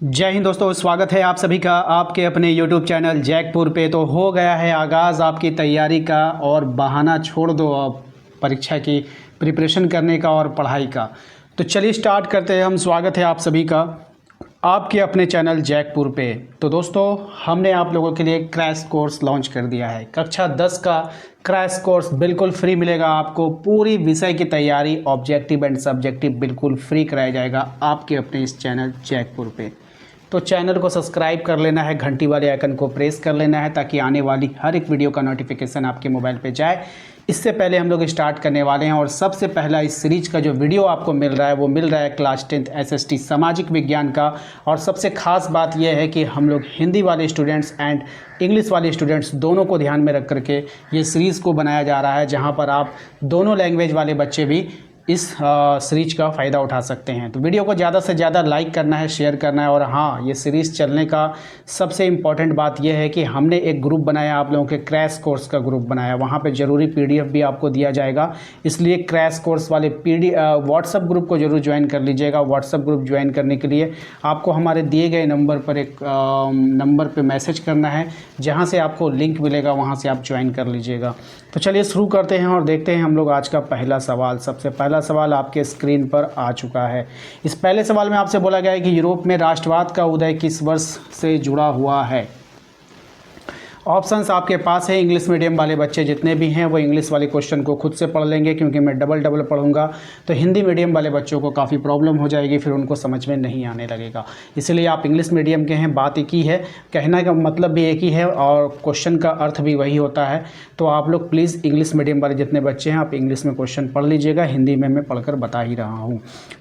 जय हिंद दोस्तों, स्वागत है आप सभी का आपके अपने YouTube चैनल जैकपुर पे। तो हो गया है आगाज़ आपकी तैयारी का और बहाना छोड़ दो अब परीक्षा की प्रिपरेशन करने का और पढ़ाई का। तो चलिए स्टार्ट करते हैं हम। स्वागत है आप सभी का आपके अपने चैनल जैकपुर पे। तो दोस्तों, हमने आप लोगों के लिए क्रैश कोर्स लॉन्च कर दिया है। कक्षा 10 का क्रैश कोर्स बिल्कुल फ्री मिलेगा आपको। पूरी विषय की तैयारी ऑब्जेक्टिव एंड सब्जेक्टिव बिल्कुल फ्री कराया जाएगा आपके अपने इस चैनल जैकपुर पे। तो चैनल को सब्सक्राइब कर लेना है, घंटी वाले आइकन को प्रेस कर लेना है ताकि आने वाली हर एक वीडियो का नोटिफिकेशन आपके मोबाइल पे जाए। इससे पहले हम लोग स्टार्ट करने वाले हैं और सबसे पहला इस सीरीज का जो वीडियो आपको मिल रहा है वो मिल रहा है क्लास 10th SST सामाजिक विज्ञान का। और सबसे खास बात यह है कि हम लोग हिंदी वाले स्टूडेंट्स एंड इंग्लिश वाले स्टूडेंट्स दोनों को ध्यान में रख करके ये सीरीज़ को बनाया जा रहा है, जहाँ पर आप दोनों लैंग्वेज वाले बच्चे भी इस सीरीज का फ़ायदा उठा सकते हैं। तो वीडियो को ज़्यादा से ज़्यादा लाइक करना है, शेयर करना है। और हाँ, ये सीरीज़ चलने का सबसे इम्पॉर्टेंट बात यह है कि हमने एक ग्रुप बनाया, आप लोगों के क्रैश कोर्स का ग्रुप बनाया। वहाँ पे ज़रूरी PDF भी आपको दिया जाएगा, इसलिए क्रैश कोर्स वाले व्हाट्सअप ग्रुप को ज़रूर ज्वाइन कर लीजिएगा। व्हाट्सअप ग्रुप ज्वाइन करने के लिए आपको हमारे दिए गए नंबर पर एक नंबर पर मैसेज करना है, जहाँ से आपको लिंक मिलेगा, वहाँ से आप ज्वाइन कर लीजिएगा। तो चलिए शुरू करते हैं और देखते हैं हम लोग आज का पहला सवाल। सबसे पहला सवाल आपके स्क्रीन पर आ चुका है। इस पहले सवाल में आपसे बोला गया है कि यूरोप में राष्ट्रवाद का उदय किस वर्ष से जुड़ा हुआ है। ऑप्शंस आपके पास है। इंग्लिश मीडियम वाले बच्चे जितने भी हैं वो इंग्लिश वाले क्वेश्चन को खुद से पढ़ लेंगे, क्योंकि मैं डबल पढ़ूंगा तो हिंदी मीडियम वाले बच्चों को काफ़ी प्रॉब्लम हो जाएगी, फिर उनको समझ में नहीं आने लगेगा। इसलिए आप इंग्लिश मीडियम के हैं, बात एक ही है, कहने का मतलब भी एक ही है और क्वेश्चन का अर्थ भी वही होता है। तो आप लोग प्लीज़ इंग्लिश मीडियम वाले जितने बच्चे हैं आप इंग्लिश में क्वेश्चन पढ़ लीजिएगा, हिंदी में मैं पढ़कर बता ही रहा हूँ,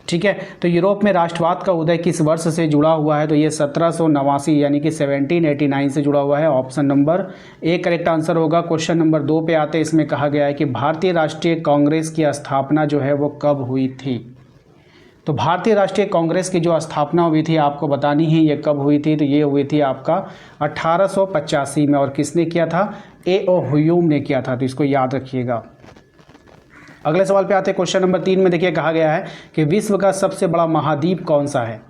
ठीक है। तो यूरोप में राष्ट्रवाद का उदय किस वर्ष से जुड़ा हुआ है, तो ये 1789 यानी कि 1789 से जुड़ा हुआ है। Option number A correct answer होगा। क्वेश्चन नंबर 2 पे आते हैं। इसमें कहा गया है कि भारतीय राष्ट्रीय कांग्रेस की स्थापना जो है वो कब हुई थी। तो भारतीय राष्ट्रीय कांग्रेस की जो स्थापना हुई थी आपको बतानी है ये कब हुई थी। तो ये हुई थी आपका 1885 में। और किसने किया था? A.O. ह्यूम ने किया था। तो इसको याद रखिएगा। अगले सवाल पे आते हैं। क्वेश्चन नंबर 3 में देखिए कहा गया है कि विश्व का सबसे बड़ा महाद्वीप कौन सा है।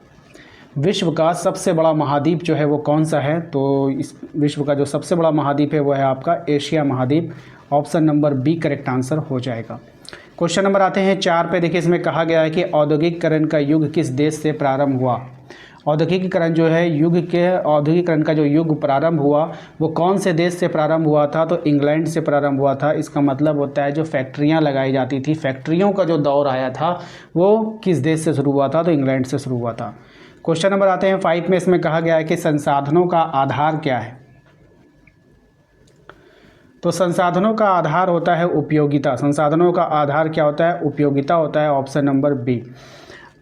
विश्व का सबसे बड़ा महाद्वीप जो है वो कौन सा है। तो इस विश्व का जो सबसे बड़ा महाद्वीप है वो है आपका एशिया महाद्वीप। Option number B correct answer हो जाएगा। क्वेश्चन नंबर आते हैं 4 पे। देखिए इसमें कहा गया है कि औद्योगिकीकरण का युग किस देश से प्रारंभ हुआ। औद्योगिकीकरण जो है औद्योगिकीकरण का जो युग प्रारंभ हुआ वो कौन से देश से प्रारंभ हुआ था। तो इंग्लैंड से प्रारंभ हुआ था। इसका मतलब होता है जो फैक्ट्रियां लगाई जाती थी, फैक्ट्रियों का जो दौर आया था वो किस देश से शुरू हुआ था। तो इंग्लैंड से शुरू हुआ था। क्वेश्चन नंबर आते हैं 5 में। इसमें कहा गया है कि संसाधनों का आधार क्या है। तो संसाधनों का आधार होता है उपयोगिता। संसाधनों का आधार क्या होता है? उपयोगिता होता है। Option number B.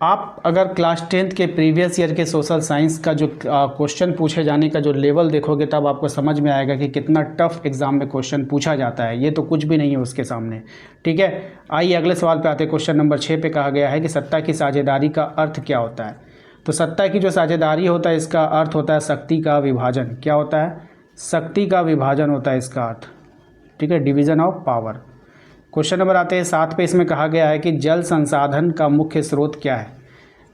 आप अगर क्लास 10th के प्रीवियस ईयर के सोशल साइंस का जो क्वेश्चन पूछे जाने का जो लेवल देखोगे तब आपको समझ में आएगा कि कितना टफ एग्जाम में क्वेश्चन पूछा जाता है। ये तो कुछ भी नहीं है उसके सामने, ठीक है। आइए अगले सवाल पे आते हैं। क्वेश्चन नंबर 6 पे कहा गया है कि सत्ता की साझेदारी का अर्थ क्या होता है। तो सत्ता की जो साझेदारी होता है इसका अर्थ होता है शक्ति का विभाजन। क्या होता है? शक्ति का विभाजन होता है इसका अर्थ, ठीक है, division of power. Question number आते हैं 7 पे। इसमें कहा गया है कि जल संसाधन का मुख्य स्रोत क्या है।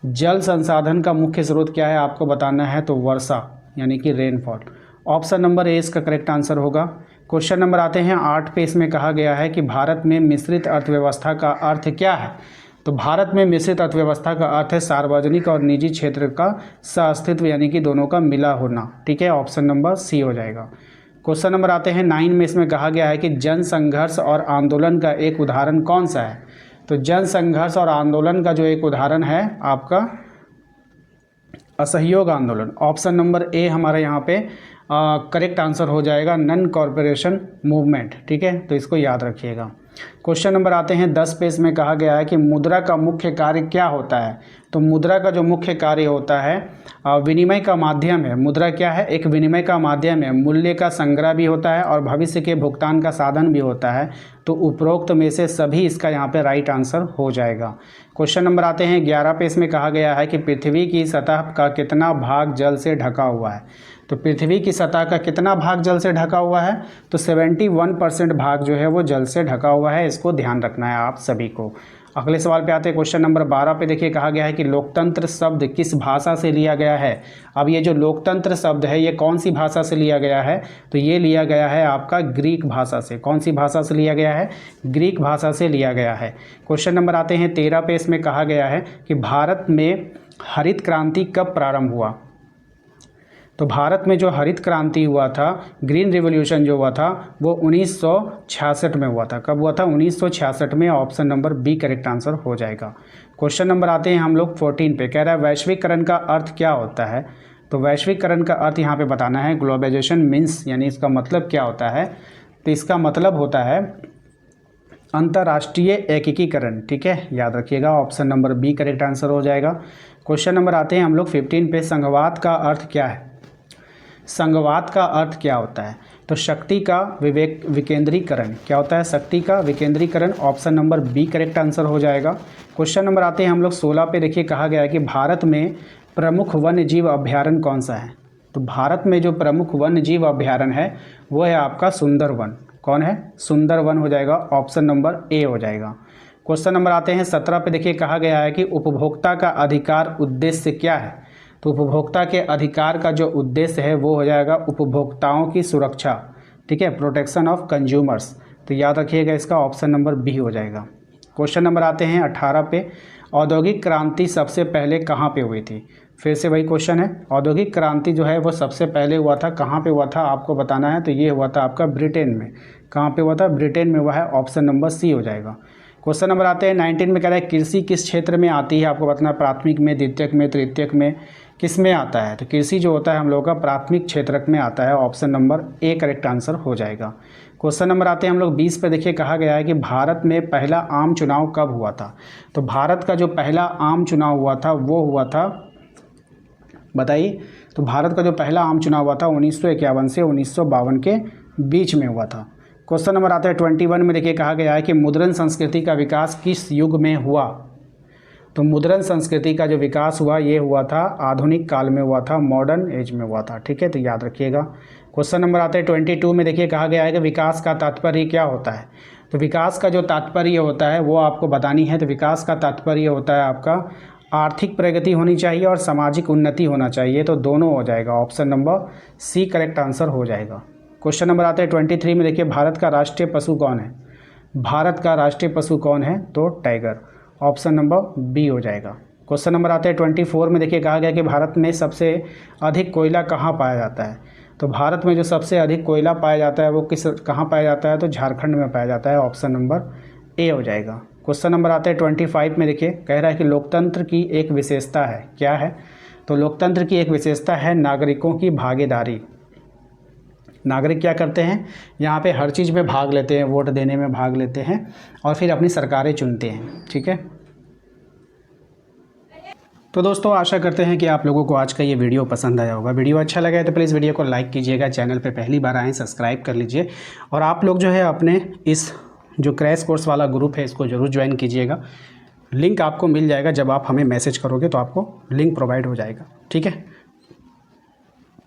जल संसाधन का मुख्य स्रोत क्या है आपको बताना है। तो वर्षा यानी कि रेनफॉल। ऑप्शन नंबर ए इसका करेक्ट आंसर होगा। क्वेश्चन नंबर आते हैं 8 पे। इसमें कहा गया है कि भारत में मिश्रित अर्थव्यवस्था का अर्थ क्या है। तो भारत में मिश्रित अर्थव्यवस्था का अर्थ है सार्वजनिक और निजी क्षेत्र का सहअस्तित्व यानी कि दोनों का मिला होना, ठीक है। ऑप्शन नंबर सी हो जाएगा। क्वेश्चन नंबर आते हैं 9 में। इसमें कहा गया है कि जन संघर्ष और आंदोलन का एक उदाहरण कौन सा है। तो जन संघर्ष और आंदोलन का जो एक उदाहरण है आपका असहयोग आंदोलन। ऑप्शन नंबर ए हमारा यहाँ पे करेक्ट आंसर हो जाएगा, नन कॉरपोरेशन मूवमेंट, ठीक है। तो इसको याद रखिएगा। क्वेश्चन नंबर आते हैं 10 पे। इसमें कहा गया है कि मुद्रा का मुख्य कार्य क्या होता है। तो मुद्रा का जो मुख्य कार्य होता है विनिमय का माध्यम है। मुद्रा क्या है? एक विनिमय का माध्यम है, मूल्य का संग्रह भी होता है और भविष्य के भुगतान का साधन भी होता है। तो उपरोक्त में से सभी इसका यहाँ पे राइट आंसर हो जाएगा। क्वेश्चन नंबर आते हैं 11 पे। इसमें कहा गया है कि पृथ्वी की सतह का कितना भाग जल से ढका हुआ है। तो पृथ्वी की सतह का कितना भाग जल से ढका हुआ है। तो 71% भाग जो है वो जल से ढका हुआ है। इसको ध्यान रखना है आप सभी को। अगले सवाल पे आते हैं। क्वेश्चन नंबर 12 पे देखिए कहा गया है कि लोकतंत्र शब्द किस भाषा से लिया गया है। अब ये जो लोकतंत्र शब्द है ये कौन सी भाषा से लिया गया है, तो ये लिया गया है आपका ग्रीक भाषा से। कौन सी भाषा से लिया गया है, ग्रीक भाषा से लिया गया है। क्वेश्चन नंबर आते हैं 13 पे, इसमें कहा गया है कि भारत में हरित क्रांति कब प्रारंभ हुआ। तो भारत में जो हरित क्रांति हुआ था, ग्रीन रिवॉल्यूशन जो हुआ था, वो 1966 में हुआ था। कब हुआ था, 1966 में। Option number B correct answer हो जाएगा। क्वेश्चन नंबर आते हैं हम लोग 14 पे, कह रहा है वैश्वीकरण का अर्थ क्या होता है। तो वैश्वीकरण का अर्थ यहाँ पे बताना है। ग्लोबलाइजेशन मीन्स यानी इसका मतलब क्या होता है, तो इसका मतलब होता है अंतर्राष्ट्रीय एकीकरण। ठीक है, याद रखिएगा। Option number B correct answer हो जाएगा। क्वेश्चन नंबर आते हैं हम लोग 15 पे, संघवाद का अर्थ क्या है। संघवाद का अर्थ क्या होता है, तो शक्ति का विकेंद्रीकरण। क्या होता है, शक्ति का विकेंद्रीकरण। Option number B correct answer हो जाएगा। क्वेश्चन नंबर आते हैं हम लोग 16 पे, देखिए कहा गया है कि भारत में प्रमुख वन्य जीव अभ्यारण्य कौन सा है। तो भारत में जो प्रमुख वन्य जीव अभ्यारण्य है वो है आपका सुंदरवन। कौन है, सुंदरवन हो जाएगा। ऑप्शन नंबर ए हो जाएगा। क्वेश्चन नंबर आते हैं 17 पे, देखिए कहा गया है कि उपभोक्ता का अधिकार उद्देश्य क्या है। तो उपभोक्ता के अधिकार का जो उद्देश्य है वो हो जाएगा उपभोक्ताओं की सुरक्षा। ठीक है, प्रोटेक्शन ऑफ कंज्यूमर्स। तो याद रखिएगा, इसका ऑप्शन नंबर बी हो जाएगा। क्वेश्चन नंबर आते हैं 18 पे, औद्योगिक क्रांति सबसे पहले कहाँ पे हुई थी। फिर से वही क्वेश्चन है, औद्योगिक क्रांति जो है वो सबसे पहले हुआ था, कहाँ पे हुआ था आपको बताना है। तो ये हुआ था आपका ब्रिटेन में। कहाँ पे हुआ था, ब्रिटेन में हुआ है। ऑप्शन नंबर सी हो जाएगा। क्वेश्चन नंबर आते हैं 19 में, कह रहा है कृषि किस क्षेत्र में आती है, आपको बताना है। प्राथमिक में, द्वितीयक में, तृतीयक में, किस में आता है। तो कृषि जो होता है हम लोग का प्राथमिक क्षेत्र में आता है। Option number A correct answer हो जाएगा। क्वेश्चन नंबर आते हैं हम लोग 20 पे, देखिए कहा गया है कि भारत में पहला आम चुनाव कब हुआ था। तो भारत का जो पहला आम चुनाव हुआ था वो हुआ था, बताइए। तो भारत का जो पहला आम चुनाव हुआ था 1951 से 1952 के बीच में हुआ था। क्वेश्चन नंबर आता है 21 में, देखिए कहा गया है कि मुद्रण संस्कृति का विकास किस युग में हुआ। तो मुद्रण संस्कृति का जो विकास हुआ ये हुआ था आधुनिक काल में हुआ था, मॉडर्न एज में हुआ था। ठीक है, तो याद रखिएगा। क्वेश्चन नंबर आता है 22 में, देखिए कहा गया है कि विकास का तात्पर्य क्या होता है। तो विकास का जो तात्पर्य होता है वो आपको बतानी है। तो विकास का तात्पर्य होता है आपका आर्थिक प्रगति होनी चाहिए और सामाजिक उन्नति होना चाहिए। तो दोनों हो जाएगा। Option number C correct answer हो जाएगा। क्वेश्चन नंबर आता है 23 में, देखिए भारत का राष्ट्रीय पशु कौन है। भारत का राष्ट्रीय पशु कौन है, तो टाइगर। ऑप्शन नंबर बी हो जाएगा। क्वेश्चन नंबर आते हैं 24 में, देखिए कहा गया कि भारत में सबसे अधिक कोयला कहाँ पाया जाता है। तो भारत में जो सबसे अधिक कोयला पाया जाता है वो कहाँ पाया जाता है, तो झारखंड में पाया जाता है। ऑप्शन नंबर ए हो जाएगा। क्वेश्चन नंबर आते हैं 25 में, देखिए कह रहा है कि लोकतंत्र की एक विशेषता है। क्या है, तो लोकतंत्र की एक विशेषता है नागरिकों की भागीदारी। नागरिक क्या करते हैं, यहाँ पे हर चीज़ में भाग लेते हैं, वोट देने में भाग लेते हैं और फिर अपनी सरकारें चुनते हैं। ठीक है, तो दोस्तों आशा करते हैं कि आप लोगों को आज का ये वीडियो पसंद आया होगा। वीडियो अच्छा लगा है तो प्लीज़ वीडियो को लाइक कीजिएगा, चैनल पे पहली बार आएँ सब्सक्राइब कर लीजिए और आप लोग जो है अपने इस जो क्रैश कोर्स वाला ग्रुप है इसको ज़रूर ज्वाइन कीजिएगा। लिंक आपको मिल जाएगा, जब आप हमें मैसेज करोगे तो आपको लिंक प्रोवाइड हो जाएगा। ठीक है।